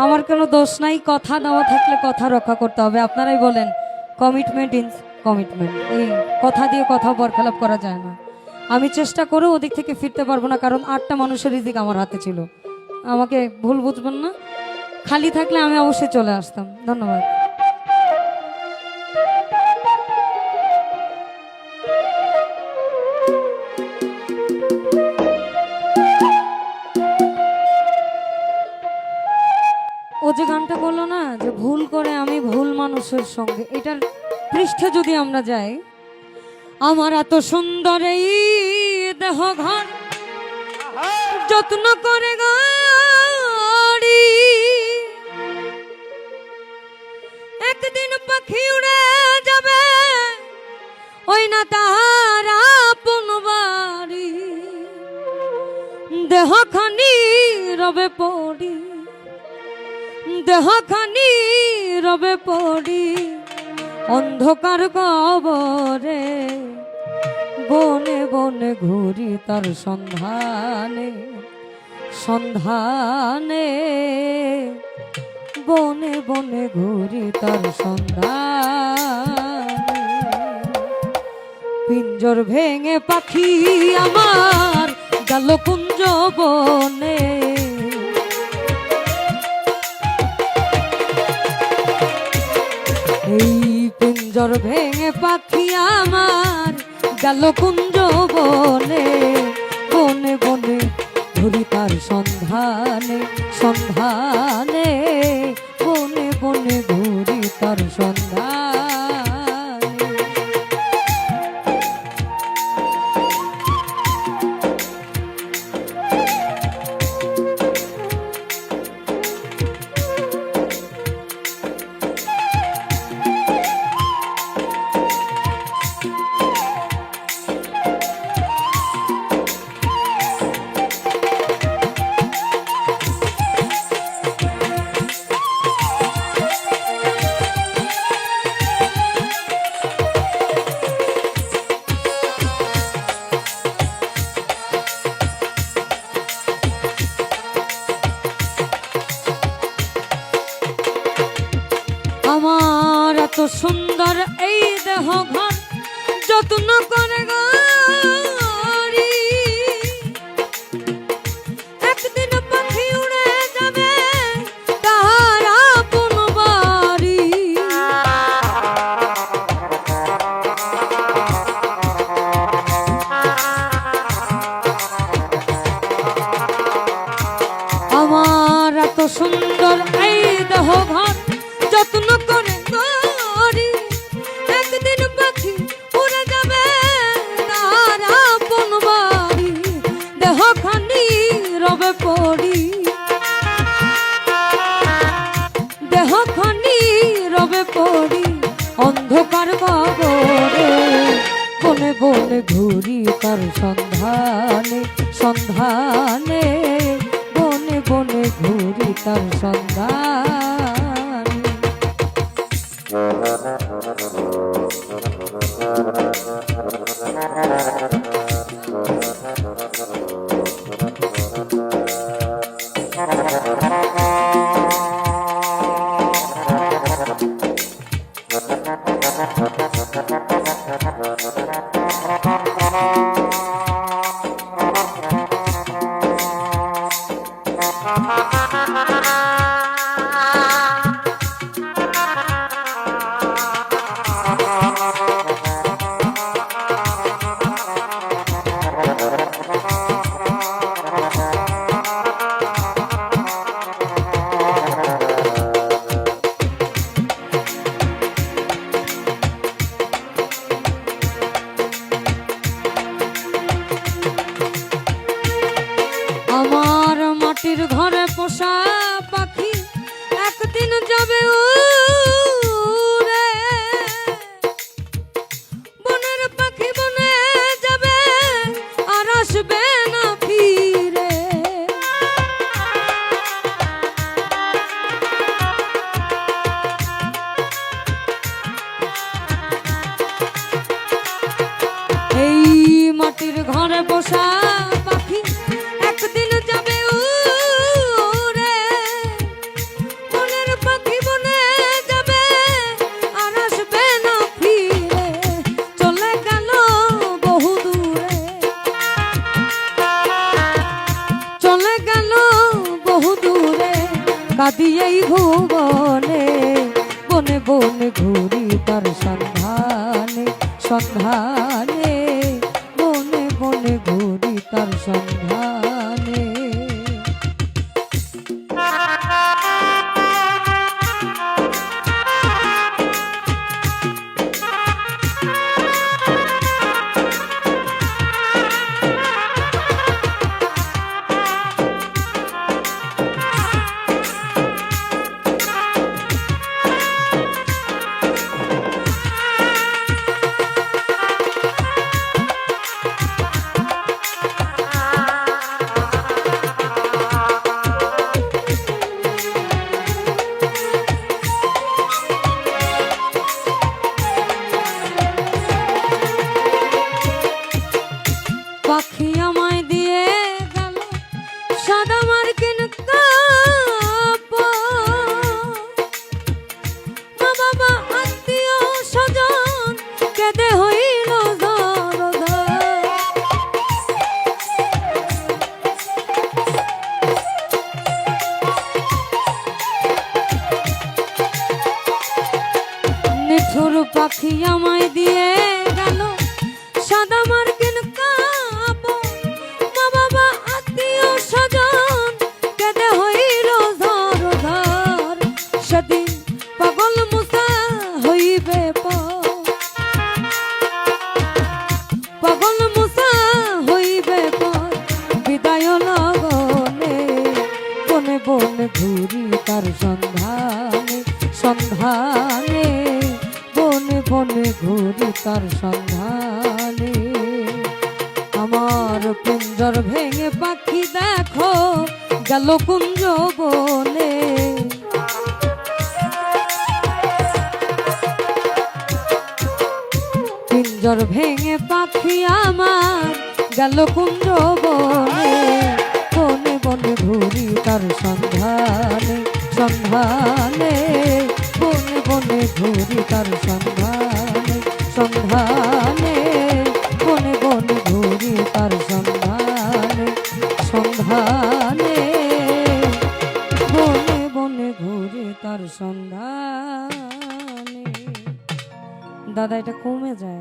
আমার কোনো দোষ নাই, কথা দেওয়া থাকলে কথা রক্ষা করতে হবে। আপনারাই বলেন কমিটমেন্ট ইন কমিটমেন্ট, এই কথা দিয়ে কথা বরখেলাপ করা যায় না। আমি চেষ্টা করেও ওদিক থেকে ফিরতে পারবো না, কারণ 8টা মানুষের রিজিক আমার হাতে ছিল। আমাকে ভুল বুঝবেন না, খালি থাকলে আমি অবশ্যই চলে আসতাম। ধন্যবাদ। ও যে গানটা বললো না যে ভুল করে আমি ভুল মানুষের সঙ্গে, এটার পৃষ্ঠে যদি আমরা যাই, আমার এত সুন্দর এই দেহ ঘর যত্ন করে গাড়ি, একদিন পাখি উড়ে যাবে ওই না তার আপন বাড়ি, দেহখানি রবে পড়ি, দেহখানি রবে পড়ি অন্ধকার কবরে, বনে বনে ঘুরি তার সন্ধানে, সন্ধানে বনে বনে ঘুরি তার সন্ধানে। পিঞ্জর ভেঙে পাখি আমার গেল কুঞ্জ বনে, এই পিঞ্জর ভেঙে পাখি আমার গেল কুঞ্জ বনে, বনে বনে ঘুরি তার সন্ধানে, সন্ধানে বনে বনে ঘুরি তার সন্ধানে। আমার এত সুন্দর এই দেহ ঘর যত্ন করে গাড়ি, একদিন পাখি উড়ে যাবে তার আপন বাড়ি, আমার এত সুন্দর এই দেহ ঘর যত্ন করে গাড়ি, একদিন পাখি উড়ে যাবে তার আপন বাড়ি, দেহখানি রবে পড়ি, দেহখানি রবে পড়ি অন্ধকার কবরে, বনে বনে ঘুরি তার সন্ধানে, সন্ধানে বনে বনে ঘুরি তার সন্ধানে। আমার মাটির ঘরে পোষা পাখি একদিন যাবে উড়ে, বনের পাখি বনে যাবে আর আসবে না ফিরে, এই মাটির ঘরে পোষা পাখি একদিন যাবে উড়ে, কাঁদি এই ভুবনে, বনে বনে ঘুরি তার সন্ধানে, সন্ধানে বনে বনে ঘুরি তার সন্ধানে। পাখি আমায় দিয়ে গেল সাদা মার্কিন মা বাবা আত্মীয় স্বজন কেঁদে হইল নিঠুর পাখি আমায় দিয়ে গেল সাদা মার্কিন সেদিন পাগল মুসা হইবে পাগল মুসা হইবে বিদায় লগনে, বনে বনে ঘুরি তার সন্ধানে, সন্ধানে বনে বনে ঘুরি তার সন্ধানে। আমার পিঞ্জর ভেঙে পাখি দেখো গেল কুঞ্জ বনে, পিঞ্জর ভেঙে পাখি আমার গেল কুঞ্জ বনে, বনে বনে ঘুরি তার সন্ধানে, সন্ধানে বনে বনে ঘুরি তার সন্ধানে, সন্ধানে বনে বনে ঘুরি তার সন্ধানে, সন্ধানে বনে বনে ঘুরি তার সন্ধানে। দাদা এটা কমে যায়।